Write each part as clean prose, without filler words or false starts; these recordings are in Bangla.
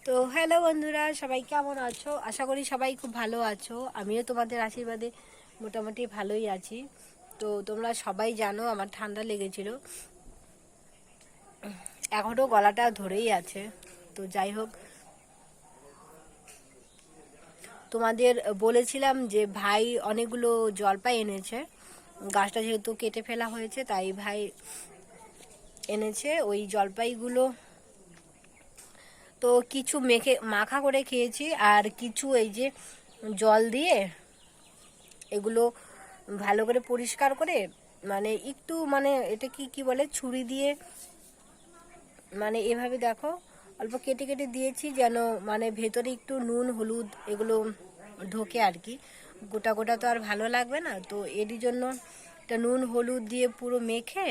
তো হ্যালো বন্ধুরা, সবাই কেমন আছো? আশা করি সবাই খুব ভালো আছো। আমিও তোমাদের আশীর্বাদে মোটামুটি ভালোই আছি। তো তোমরা সবাই জানো আমার ঠান্ডা লেগেছিল, এখনও গলাটা ধরেই আছে। তো যাই হোক, তোমাদের বলেছিলাম যে ভাই অনেকগুলো জলপাই এনেছে। গাছটা যেহেতু কেটে ফেলা হয়েছে তাই ভাই এনেছে ওই জলপাইগুলো। তো কিছু মাখা করে খেয়েছি, আর কিছু এই যে জল দিয়ে এগুলো ভালো করে পরিষ্কার করে, মানে একটু মানে এটা কি কি বলে, ছুরি দিয়ে মানে এভাবে দেখো অল্প কেটে কেটে দিয়েছি, যেন মানে ভেতরে একটু নুন হলুদ এগুলো ঢোকে আর কি। গোটা গোটা তো আর ভালো লাগবে না, তো এরই জন্য এটা নুন হলুদ দিয়ে পুরো মেখে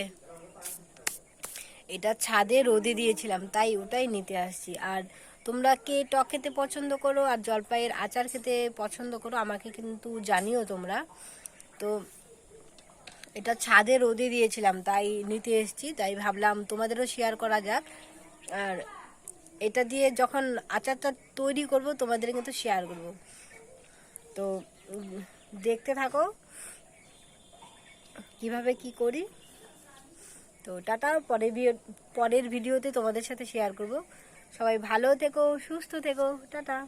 এটা ছাদে রোদে দিয়েছিলাম, তাই ওটাই নিতে আসছি। আর তোমরা কে টক খেতে পছন্দ করো আর জলপাইয়ের আচার খেতে পছন্দ করো আমাকে কিন্তু জানিও তোমরা। তো এটা ছাদে রোদে দিয়েছিলাম তাই নিতে এসেছি, তাই ভাবলাম তোমাদেরও শেয়ার করা যাক। আর এটা দিয়ে যখন আচারটা তৈরি করব তোমাদের কিন্তু শেয়ার করব। তো দেখতে থাকো কিভাবে কি করি। তো টাটা, পরের ভিডিওতে তোমাদের সাথে শেয়ার করব। সবাই ভালো থেকো, সুস্থ থেকো, টাটা।